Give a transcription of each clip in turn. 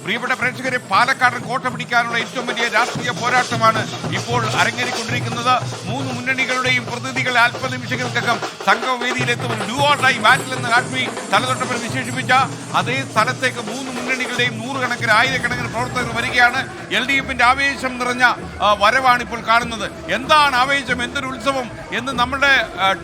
പ്രിയപ്പെട്ട പ്രേക്ഷകരെ, പാലക്കാട് കോട്ട പിടിക്കാനുള്ള ഏറ്റവും വലിയ രാഷ്ട്രീയ പോരാട്ടമാണ് ഇപ്പോൾ അരങ്ങേറിക്കൊണ്ടിരിക്കുന്നത്. മൂന്ന് മുന്നണികളുടെയും പ്രതിനിധികൾ അല്പനിമിഷങ്ങൾക്കകം സംഘവേദിയിലെത്തും. ഡു ഓർ ഡൈ ബാറ്റിൽ എന്ന് കാശ്മീർ തലതൊട്ടപ്പൻ വിശേഷിപ്പിച്ച അതേ സ്ഥലത്തേക്ക് മൂന്ന് മുന്നണികളുടെയും നൂറുകണക്കിന് ആയിരക്കണക്കിന് പ്രവർത്തകർ വരികയാണ്. LDFിന്റെ ആവേശം നിറഞ്ഞ വരവാണ് ഇപ്പോൾ കാണുന്നത്. എന്താണ് ആവേശം, എന്തൊരു ഉത്സവം എന്ന് നമ്മുടെ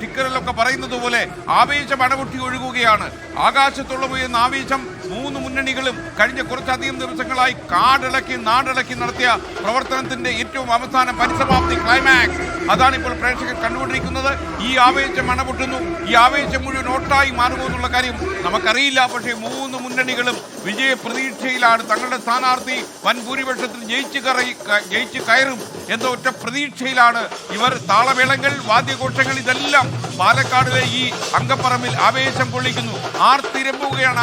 ടിക്കറിലൊക്കെ പറയുന്നത് പോലെ ആവേശം അടപൊട്ടി ഒഴുകുകയാണ്. ആകാശത്തുള്ള പോയെന്ന ആവേശം മൂന്ന് മുന്നണികളും കഴിഞ്ഞ കുറച്ചധികം ദിവസങ്ങളായി കാടിളക്കി നാടിളക്കി നടത്തിയ പ്രവർത്തനത്തിന്റെ ഏറ്റവും അവസാന പരിസമാപ്തി, ക്ലൈമാക്സ്, അതാണ് ഇപ്പോൾ പ്രേക്ഷകർ കണ്ടുകൊണ്ടിരിക്കുന്നത്. ഈ ആവേശം അണപൊട്ടുന്നു. ഈ ആവേശം മുഴുവൻ ഓട്ടായി മാറുമോ എന്നുള്ള കാര്യം നമുക്കറിയില്ല. പക്ഷേ മൂന്ന് മുന്നണികളും വിജയ പ്രതീക്ഷയിലാണ്. തങ്ങളുടെ സ്ഥാനാർത്ഥി വൻ ഭൂരിപക്ഷത്തിൽ ജയിച്ചു കയറും എന്ന ഒറ്റ പ്രതീക്ഷയിലാണ് ഇവർ. താളമേളങ്ങൾ, വാദ്യഘോഷങ്ങൾ, ഇതെല്ലാം പാലക്കാടിലെ ഈ അങ്കപ്പറമ്പിൽ ആവേശം കൊള്ളിക്കുന്നു. ആർത്തിരമ്പുകയാണ്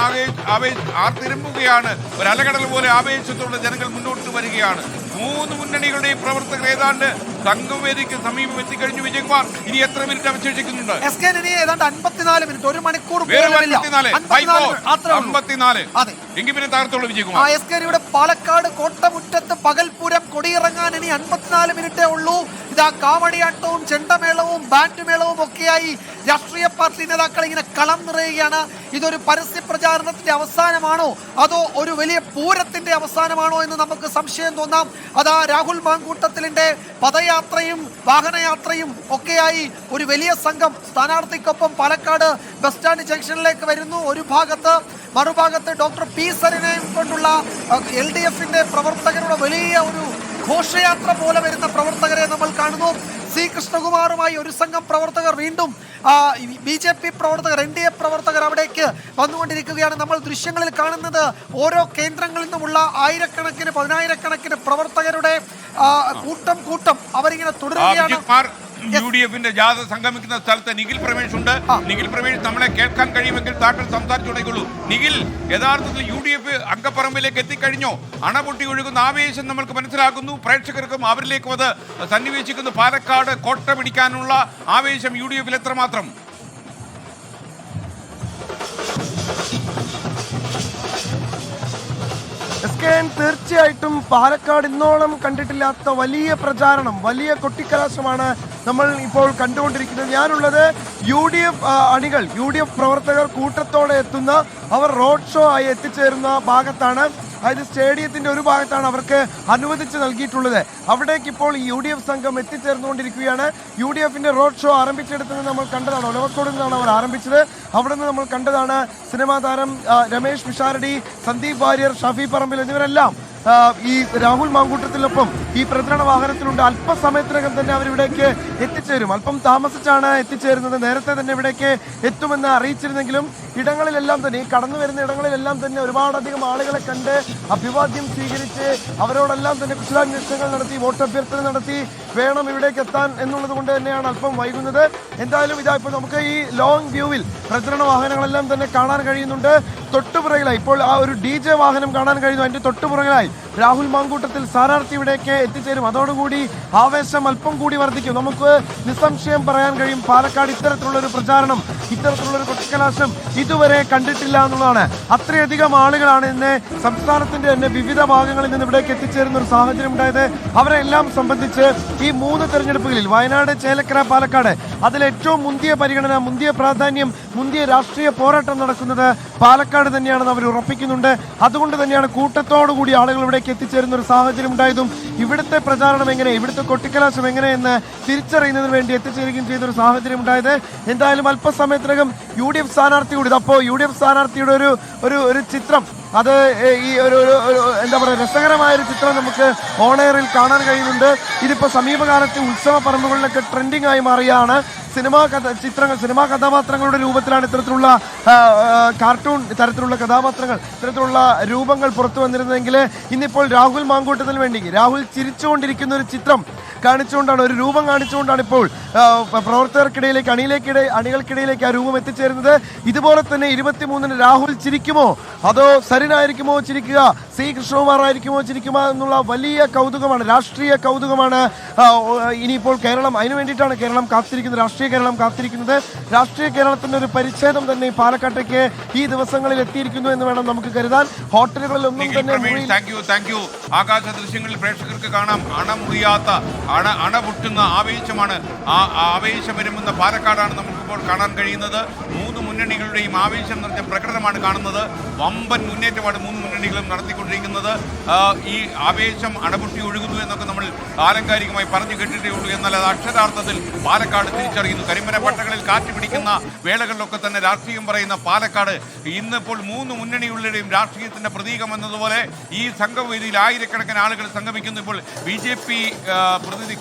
ഒരു അലകടൽ പോലെ. ആവേശത്തോടെ ജനങ്ങൾ മുന്നോട്ട് വരികയാണ്. മൂന്ന് മുന്നണികളുടെയും പ്രവർത്തകർ ഏതാണ്ട് സംഘവേദിക്ക് സമീപം എത്തിക്കഴിഞ്ഞു. വിജയകുമാർ, ഇനി എത്ര മിനിറ്റ് അവശേഷിക്കുന്നുണ്ട്? ഏതാണ്ട് 54 മിനിറ്റ്, ഒരു മണിക്കൂർ. 54 എങ്കിൽ പിന്നെ തകർത്തോളൂ വിജയകുമാർ. എസ്കേരിയുടെ പാലക്കാട് കോട്ടമുറ്റത്ത് പകൽപൂരം കൊടിയിറങ്ങാൻ ഇനി 54 മിനിറ്റേ ഉള്ളൂ. ഇതാ കാവടിയാട്ടവും ചെണ്ടമേളവും ബാൻഡ് മേളവും ഒക്കെയായി രാഷ്ട്രീയ പാർട്ടി നേതാക്കൾ ഇങ്ങനെ കളം നിറയുകയാണ്. ഇതൊരു പരസ്യ പ്രചാരണത്തിന്റെ അവസാനമാണോ അതോ ഒരു വലിയ പൂരത്തിന്റെ അവസാനമാണോ എന്ന് നമുക്ക് സംശയം തോന്നാം. അതാ രാഹുൽ മാങ്കൂട്ടത്തിലിന്റെ പദയാത്രയും വാഹനയാത്രയും ഒക്കെയായി ഒരു വലിയ സംഘം സ്ഥാനാർത്ഥിക്കൊപ്പം പാലക്കാട് ബസ് സ്റ്റാൻഡ് ജംഗ്ഷനിലേക്ക് വരുന്നു. ഒരു ഭാഗത്ത്, മറുഭാഗത്ത് ഡോക്ടർ പി സരിനെയും കൊണ്ടുള്ള LDFിന്റെ പ്രവർത്തകരുടെ വലിയ ഒരു ഘോഷയാത്ര പോലെ വരുന്ന പ്രവർത്തകരെ നമ്മൾ കാണുന്നു. സി കൃഷ്ണകുമാറുമായി ഒരു സംഘം പ്രവർത്തകർ, വീണ്ടും BJP പ്രവർത്തകർ, NDA പ്രവർത്തകർ അവിടേക്ക് വന്നുകൊണ്ടിരിക്കുകയാണ്. നമ്മൾ ദൃശ്യങ്ങളിൽ കാണുന്നത് ഓരോ കേന്ദ്രങ്ങളിൽ നിന്നുമുള്ള ആയിരക്കണക്കിന് പതിനായിരക്കണക്കിന് പ്രവർത്തകരുടെ കൂട്ടം അവരിങ്ങനെ തുടരുകയാണ്. UDFിന്റെ ജാഥ സംഗമിക്കുന്ന സ്ഥലത്ത് നിഖിൽ പ്രമേഷ് ഉണ്ട്. നിഖിൽ പ്രമേഷ് നമ്മളെ കേൾക്കാൻ കഴിയുമെങ്കിൽ താങ്കൾ സംസാരിച്ചു തുടങ്ങിയുള്ളൂ. നിഖിൽ, യഥാർത്ഥത്തിൽ UDF അങ്കപ്പറമ്പിലേക്ക് എത്തിക്കഴിഞ്ഞോ? അണപൊട്ടി ഒഴുകുന്ന ആവേശം നമ്മൾക്ക് മനസ്സിലാക്കുന്നു. പ്രേക്ഷകർക്കും അവരിലേക്കും അത് സന്നിവേശിക്കുന്നു. പാലക്കാട് കോട്ട പിടിക്കാനുള്ള ആവേശം UDFിൽ എത്രമാത്രം? തീർച്ചയായിട്ടും പാലക്കാട് ഇന്നോളം കണ്ടിട്ടില്ലാത്ത വലിയ പ്രചാരണം, വലിയ കൊട്ടിക്കലാശമാണ് നമ്മൾ ഇപ്പോൾ കണ്ടുകൊണ്ടിരിക്കുന്നത്. ഞാനുള്ളത് UDF അണികൾ, UDF പ്രവർത്തകർ കൂട്ടത്തോടെ എത്തുന്ന, അവർ റോഡ് ഷോ ആയി എത്തിച്ചേരുന്ന ഭാഗത്താണ്. അതായത് സ്റ്റേഡിയത്തിന്റെ ഒരു ഭാഗത്താണ് അവർക്ക് അനുവദിച്ച് നൽകിയിട്ടുള്ളത്. അവിടേക്ക് ഇപ്പോൾ UDF സംഘം എത്തിച്ചേർന്നുകൊണ്ടിരിക്കുകയാണ്. UDFിന്റെ റോഡ് ഷോ ആരംഭിച്ചെടുത്തത് നമ്മൾ കണ്ടതാണ്. ഒലവക്കോട് നിന്നാണ് അവർ ആരംഭിച്ചത്. അവിടെ നിന്ന് നമ്മൾ കണ്ടതാണ് സിനിമാ താരം രമേശ് പിഷാരടി, സന്ദീപ് വാര്യർ, ഷഫി പറമ്പിൽ എന്നിവരെല്ലാം ഈ രാഹുൽ മാങ്കൂട്ടത്തിനൊപ്പം ഈ പ്രചരണ വാഹനത്തിലുണ്ട്. അല്പസമയത്തിനകം തന്നെ അവരിവിടേക്ക് എത്തിച്ചേരും. അല്പം താമസിച്ചാണ് എത്തിച്ചേരുന്നത്. നേരത്തെ തന്നെ ഇവിടേക്ക് എത്തുമെന്ന് അറിയിച്ചിരുന്നെങ്കിലും ഇടങ്ങളിലെല്ലാം തന്നെ, ഈ കടന്നു വരുന്ന ഇടങ്ങളിലെല്ലാം തന്നെ ഒരുപാടധികം ആളുകളെ കണ്ട് അഭിവാദ്യം സ്വീകരിച്ച് അവരോടെല്ലാം തന്നെ കുശലാന്വേഷണങ്ങൾ നടത്തി, വോട്ടഭ്യർത്ഥന നടത്തി വേണം ഇവിടേക്ക് എത്താൻ എന്നുള്ളത് കൊണ്ട് തന്നെയാണ് അല്പം വൈകുന്നത്. എന്തായാലും ഇതാ ഇപ്പോൾ നമുക്ക് ഈ ലോങ് വ്യൂവിൽ പ്രചരണ വാഹനങ്ങളെല്ലാം തന്നെ കാണാൻ കഴിയുന്നുണ്ട്. തൊട്ടുപുറകിലായി ഇപ്പോൾ ആ ഒരു DJ വാഹനം കാണാൻ കഴിയുന്നു. അതിന്റെ തൊട്ടുപുറകിലായി രാഹുൽ മാങ്കൂട്ടത്തിൽ സ്ഥാനാർത്ഥി ഇവിടേക്ക് എത്തിച്ചേരും. അതോടുകൂടി ആവേശം അല്പം കൂടി വർദ്ധിക്കും. നമുക്ക് നിസ്സംശയം പറയാൻ കഴിയും, പാലക്കാട് ഇത്തരത്തിലുള്ള ഒരു പ്രചാരണം, ഇത്തരത്തിലുള്ള ഒരു കൊട്ടിക്കലാശം ഇതുവരെ കണ്ടിട്ടില്ല എന്നുള്ളതാണ്. അത്രയധികം ആളുകളാണ് ഇന്ന് സംസ്ഥാനത്തിന്റെ തന്നെ വിവിധ ഭാഗങ്ങളിൽ നിന്ന് ഇവിടേക്ക് എത്തിച്ചേരുന്ന ഒരു സാഹചര്യം ഉണ്ടായത്. അവരെല്ലാം സംബന്ധിച്ച് ഈ 3 തെരഞ്ഞെടുപ്പുകളിൽ വയനാട്, ചേലക്കര, പാലക്കാട് അതിലേറ്റവും മുന്തിയ പരിഗണന, മുന്തിയ പ്രാധാന്യം, മുന്തിയ രാഷ്ട്രീയ പോരാട്ടം നടക്കുന്നത് പാലക്കാട് തന്നെയാണെന്ന് അവർ ഉറപ്പിക്കുന്നുണ്ട്. അതുകൊണ്ട് തന്നെയാണ് കൂട്ടത്തോടു കൂടി ആളുകൾ ഇവിടേക്ക് എത്തിച്ചേരുന്ന ഒരു സാഹചര്യം ഉണ്ടായതും ഇവിടുത്തെ പ്രചാരണം എങ്ങനെ, ഇവിടുത്തെ കൊട്ടിക്കലാശം എങ്ങനെയെന്ന് തിരിച്ചറിയുന്നതിന് വേണ്ടി എത്തിച്ചേരുകയും ചെയ്തൊരു സാഹചര്യം ഉണ്ടായത്. എന്തായാലും അല്പസമയത്തിനകം UDF സ്ഥാനാർത്ഥി കൂടി, അപ്പോൾ UDF സ്ഥാനാർത്ഥിയുടെ ഒരു ചിത്രം, അത് ഈ ഒരു എന്താ പറയുക, രസകരമായൊരു ചിത്രം നമുക്ക് ഓണെയറിൽ കാണാൻ കഴിയുന്നുണ്ട്. ഇതിപ്പോൾ സമീപകാലത്ത് ഉത്സവ പറമ്പുകളിലൊക്കെ ട്രെൻഡിങ് ആയി മാറിയാണ്. സിനിമാ കഥാപാത്രങ്ങളുടെ രൂപത്തിലാണ് ഇത്തരത്തിലുള്ള കാർട്ടൂൺ തരത്തിലുള്ള കഥാപാത്രങ്ങൾ, ഇത്തരത്തിലുള്ള രൂപങ്ങൾ പുറത്തു വന്നിരുന്നെങ്കിൽ ഇന്നിപ്പോൾ രാഹുൽ മാങ്കൂട്ടത്തിന് വേണ്ടി, രാഹുൽ ചിരിച്ചുകൊണ്ടിരിക്കുന്ന ഒരു ചിത്രം കാണിച്ചുകൊണ്ടാണ്, ഒരു രൂപം കാണിച്ചുകൊണ്ടാണ് ഇപ്പോൾ പ്രവർത്തകർക്കിടയിലേക്ക് അണികൾക്കിടയിലേക്ക് ആ രൂപം എത്തിച്ചേരുന്നത്. ഇതുപോലെ തന്നെ 23-ന് രാഹുൽ ചിരിക്കുമോ അതോ സരിനായിരിക്കുമോ ചിരിക്കുക, സി കൃഷ്ണകുമാർ ആയിരിക്കുമോ ചിരിക്കുക എന്നുള്ള വലിയ കൗതുകമാണ്, രാഷ്ട്രീയ കൗതുകമാണ് ഇനിയിപ്പോൾ കേരളം. അതിനു വേണ്ടിയിട്ടാണ് കേരളം കാത്തിരിക്കുന്നത്, രാഷ്ട്രീയ കേരളം കാത്തിരിക്കുന്നത്. രാഷ്ട്രീയ കേരളത്തിന്റെ ഒരു പരിച്ഛേദം തന്നെ പാലക്കാട്ടേക്ക് ഈ ദിവസങ്ങളിൽ എത്തിയിരിക്കുന്നു എന്ന് വേണം നമുക്ക് കരുതാൻ. ഹോട്ടലുകളിലൊന്നും തന്നെ ആകാശ ദൃശ്യങ്ങളിൽ പ്രേക്ഷകർക്ക് കാണാം അണമുറിയാത്ത അണപൊട്ടുന്ന ആവേശമാണ്. ആ ആവേശം വരുമെന്ന പാലക്കാടാണ് നമുക്കിപ്പോൾ കാണാൻ കഴിയുന്നത്. മൂന്ന് മുന്നണികളുടെയും ആവേശം നിറഞ്ഞ പ്രകടനമാണ് കാണുന്നത്. വമ്പൻ മുന്നേറ്റമാണ് മൂന്ന് മുന്നണികളും നടത്തിക്കൊണ്ടിരിക്കുന്നത്. ഈ ആവേശം അണപൊട്ടി ഒഴുകുന്നു എന്നൊക്കെ നമ്മൾ ആലങ്കാരികമായി പറഞ്ഞു കേട്ടിട്ടേ ഉള്ളൂ. എന്നാൽ അത് അക്ഷരാർത്ഥത്തിൽ പാലക്കാട് തിരിച്ചറിയുന്നു. കരിമന പട്ടകളിൽ കാറ്റ് പിടിക്കുന്ന വേളകളിലൊക്കെ തന്നെ രാഷ്ട്രീയം പറയുന്ന പാലക്കാട് ഇന്നിപ്പോൾ മൂന്ന് മുന്നണികളുടെയും രാഷ്ട്രീയത്തിന്റെ പ്രതീകം എന്നതുപോലെ ഈ സംഗമവേദിയിൽ ആയിരക്കണക്കിന് ആളുകൾ സംഗമിക്കുന്നു. ഇപ്പോൾ BJP പ്രതിനിധി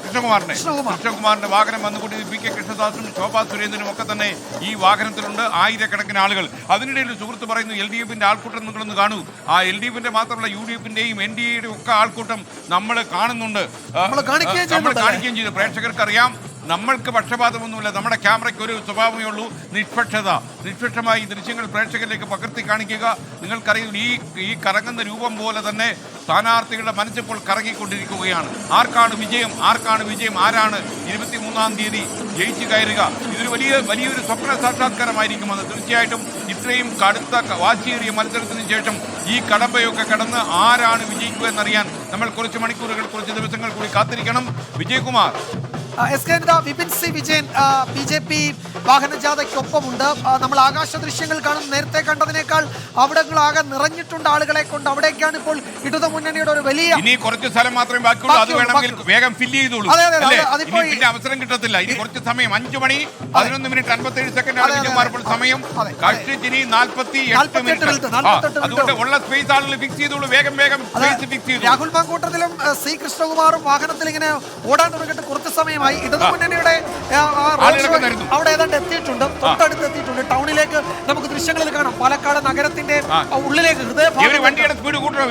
കൃഷ്ണകുമാറിന്റെ വാഹനം വന്നുകൊണ്ട് PK കൃഷ്ണദാസും ശോഭാ സുരേന്ദ്രനും ഒക്കെ തന്നെ ഈ വാഹനത്തിലുണ്ട്. ആയിരക്കണക്കിന് ആളുകൾ. അതിനിടയിൽ സുഹൃത്ത് പറയുന്നു LDF-ന്റെ ആൾക്കൂട്ടം നിങ്ങളൊന്ന് കാണൂ. ആ LDF-ന്റെ മാത്രമല്ല UDF-ന്റെയും NDA-യുടെ ഒക്കെ ആൾക്കൂട്ടം നമ്മൾ കാണുന്നുണ്ട്, നമ്മൾ കാണിക്കുകയും ചെയ്തു. പ്രേക്ഷകർക്കറിയാം നമ്മൾക്ക് പക്ഷപാതമൊന്നുമില്ല. നമ്മുടെ ക്യാമറയ്ക്ക് ഒരു സ്വഭാവമേ ഉള്ളൂ, നിഷ്പക്ഷമായി ദൃശ്യങ്ങൾ പ്രേക്ഷകരിലേക്ക് പകർത്തി കാണിക്കുക. നിങ്ങൾക്കറിയും ഈ കറങ്ങുന്ന രൂപം പോലെ തന്നെ സ്ഥാനാർത്ഥികളുടെ മനസ്സിപ്പോൾ കറങ്ങിക്കൊണ്ടിരിക്കുകയാണ്. ആർക്കാണ് വിജയം, ആരാണ് 23-ാം തീയതി ജയിച്ചു കയറുക? ഇതൊരു വലിയൊരു സ്വപ്ന സാക്ഷാത്കാരമായിരിക്കുമെന്ന് തീർച്ചയായിട്ടും. ഇത്രയും കടുത്ത വാശിയേറിയ മത്സരത്തിന് ശേഷം ഈ കടമ്പയൊക്കെ കടന്ന് ആരാണ് വിജയിക്കുക എന്നറിയാൻ നമ്മൾ കുറച്ച് മണിക്കൂറുകൾ, കുറച്ച് ദിവസങ്ങൾ കൂടി കാത്തിരിക്കണം. Vijayakumar, Vipin C Vijayan BJP വാഹനജാഥയ്ക്കൊപ്പമുണ്ട്. നമ്മൾ ആകാശ ദൃശ്യങ്ങൾ കാണും, നേരത്തെ കണ്ടതിനേക്കാൾ അവിടങ്ങളാകെ നിറഞ്ഞിട്ടുണ്ട് ആളുകളെ കൊണ്ട്. അവിടേക്കാണ് ഇപ്പോൾ ഇടതു മുന്നണിയുടെ ഒരു വലിയ, ഇനി കുറച്ച് സ്ഥലം മാത്രമേ ബാക്കിയുള്ളൂ, അത് വേണമെങ്കിൽ വേഗം ഫില്ല് ചെയ്തോളൂ. പിന്നെ അവസരം കിട്ടത്തില്ല. ഇനി കുറച്ച് സമയം, 5 മണി 11 മിനിറ്റ് 57 സെക്കൻഡ് ആണ് വിജയകുമാർ ഇപ്പോൾ സമയം. കഷ്ടിച്ചിനി 48 മിനിറ്റ്. അതുകൊണ്ട് ഉള്ള സ്പേസ് ആളുകൾ ഫിക്സ് ചെയ്തോളൂ, വേഗം സ്പേസ് ഫിക്സ് ചെയ്തു. രാഹുൽ മാങ്കൂട്ടത്തിലും സി കൃഷ്ണകുമാറും വാഹനത്തിൽ ഇങ്ങനെ ഓടാൻ തുടങ്ങിയിട്ട് കുറച്ച് സമയമായി. ഇടതു മുന്നണിയുടെ അവിടെ ഏതാണ്ട് എത്തിയിട്ടുണ്ട്, തൊട്ടടുത്ത് എത്തിയിട്ടുണ്ട്. ടൗണിലേക്ക് നമുക്ക് ദൃശ്യങ്ങളിൽ കാണാം. പാലക്കാട് നഗരത്തിന്റെ ഉള്ളിലേക്ക് വണ്ടിയുടെ സ്പീഡ് കൂട്ടണം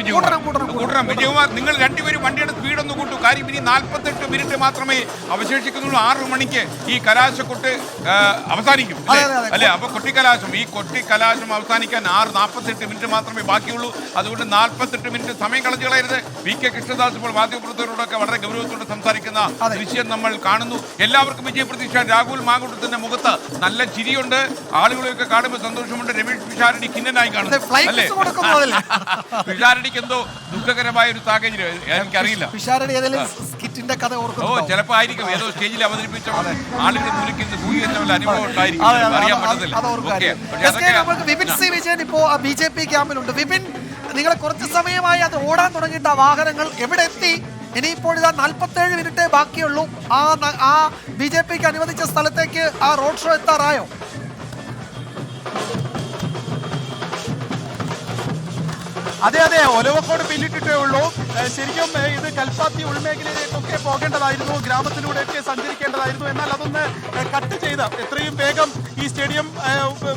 വിജയകുമാർ. നിങ്ങൾ രണ്ടുപേരും വണ്ടിയുടെ സ്പീഡ് ഒന്ന് കൂട്ടു. കാര്യം ഇനി 48 മിനിറ്റ് മാത്രമേ അവശേഷിക്കുന്നുള്ളൂ. 6 മണിക്ക് ഈ കലാശക്കൊട്ട് അവസാനിക്കും അല്ലെ? അപ്പൊ ഈ കൊട്ടിക്കലാശം അവസാനിക്കാൻ 6:48 മിനിറ്റ് മാത്രമേ ബാക്കിയുള്ളൂ. അതുകൊണ്ട് 48 മിനിറ്റ് സമയം കളഞ്ഞു കളയരുത്. PK കൃഷ്ണദാസ് ഇപ്പോൾ മാധ്യമപ്രവർത്തകരോടൊക്കെ വളരെ ഗൗരവത്തോടെ സംസാരിക്കുന്ന ദൃശ്യം നമ്മൾ കാണുന്നു. എല്ലാവർക്കും വിജയപ്രതീക്ഷ. രാഹുൽ മാങ്കൂട്ടത്തിന്റെ മുഖത്ത് നല്ല ചിരിയുണ്ട്. ആളുകളെയൊക്കെ കാണുമ്പോൾ സന്തോഷമുണ്ട്. രമേഷ് പിഷാരടി ഖിന്നനായി കാണുന്നു അല്ലേ? പിഷാരടിക്ക് എന്തോ ദുഃഖകരമായ ഒരു സാഹചര്യം എനിക്കറിയില്ല. ചിലപ്പോ ആയിരിക്കും ഏതോ സ്റ്റേജിൽ അവതരിപ്പിച്ച ആളുകൾ മുന്നിൽ ഭൂരിക്കുന്ന അനുഭവം ഉണ്ടായിരിക്കും, അറിയാൻ പറ്റത്തില്ല. വിപിൻ സി വിജയൻ ഇപ്പോ BJP ക്യാമ്പിലുണ്ട്. വിപിൻ, നിങ്ങൾ കുറച്ച് സമയമായി അത് ഓടാൻ തുടങ്ങിയിട്ട് ആ വാഹനങ്ങൾ എവിടെ എത്തി? ഇനിയിപ്പോൾ ഇതാ 47 മിനിറ്റേ ബാക്കിയുള്ളൂ. ആ BJPക്ക് അനുവദിച്ച സ്ഥലത്തേക്ക് ആ റോഡ് ഷോ എത്താറായോ? അതെ, ഒലവക്കോട് പിന്നിട്ടിട്ടേ ഉള്ളൂ. ശരിക്കും ഇത് കൽപ്പാത്തി ഉൾമേഖലയിലേക്കൊക്കെ പോകേണ്ടതായിരുന്നു, ഗ്രാമത്തിലൂടെയൊക്കെ സഞ്ചരിക്കേണ്ടതായിരുന്നു. എന്നാൽ അതൊന്ന് കട്ട് ചെയ്ത് എത്രയും വേഗം ഈ സ്റ്റേഡിയം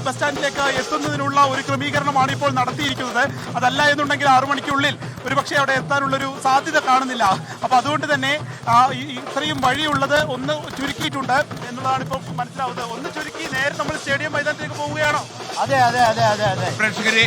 ബസ് സ്റ്റാൻഡിലേക്ക് എത്തുന്നതിനുള്ള ഒരു ക്രമീകരണമാണ് ഇപ്പോൾ നടത്തിയിരിക്കുന്നത്. അതല്ല എന്നുണ്ടെങ്കിൽ 6 മണിക്കുള്ളിൽ ഒരുപക്ഷെ അവിടെ എത്താനുള്ളൊരു സാധ്യത കാണുന്നില്ല. അപ്പോൾ അതുകൊണ്ട് തന്നെ ഇത്രയും വഴിയുള്ളത് ഒന്ന് ചുരുക്കിയിട്ടുണ്ട് എന്നതാണ് ഇപ്പോൾ മനസ്സിലാവുന്നത്. ഒന്ന് ചുരുക്കി നേരെ നമ്മൾ സ്റ്റേഡിയം മൈതാനത്തേക്ക് പോവുകയാണോ? അതെ. പ്രേക്ഷകരെ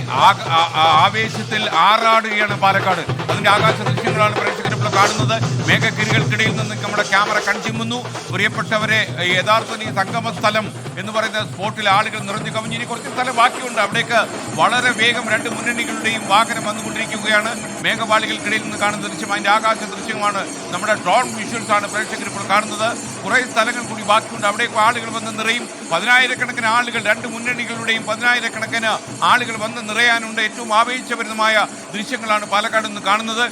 ആവേശത്തിൽ ആറാടുകയാണ് പാലക്കാട്. അതിന്റെ ആകാശ ദൃശ്യങ്ങളാണ് പ്രേക്ഷകർ ഇപ്പോൾ കാണുന്നത്. മേഘക്കിരികൾക്കിടയിൽ നിന്ന് നമ്മുടെ ക്യാമറ കൺചിമ്മുന്നു. പ്രിയപ്പെട്ടവരെ, യഥാർത്ഥത്തിൽ ഈ സംഗമ സ്ഥലം എന്ന് പറയുന്ന സ്പോട്ടിൽ ആളുകൾ നിറഞ്ഞു കവിഞ്ഞ് ഇനി കുറച്ച് സ്ഥലം ബാക്കിയുണ്ട്. അവിടേക്ക് വളരെ വേഗം 2 മുന്നണികളുടെയും വാഹനം വന്നുകൊണ്ടിരിക്കുകയാണ്. മേഘപാളികൾക്കിടയിൽ നിന്ന് കാണുന്ന ദൃശ്യം, അതിന്റെ ആകാശ ദൃശ്യമാണ്. നമ്മുടെ ഡ്രോൺ വിഷ്വൽസ് ആണ് പ്രേക്ഷകർ ഇപ്പോൾ കാണുന്നത്. കുറേ സ്ഥലങ്ങൾ കൂടി ബാക്കിയുണ്ട്. അവിടേക്ക് ആളുകൾ വന്ന് നിറയും. 10,000-കണക്കിന് ആളുകൾ, 2 മുന്നണികളുടെയും 10,000-കണക്കിന് ആളുകൾ വന്ന് നിറയാനുണ്ട്. ഏറ്റവും ആവേശഭരിതമായ ദൃശ്യങ്ങളാണ് പാലക്കാട് നിന്ന് കാണുന്നത്.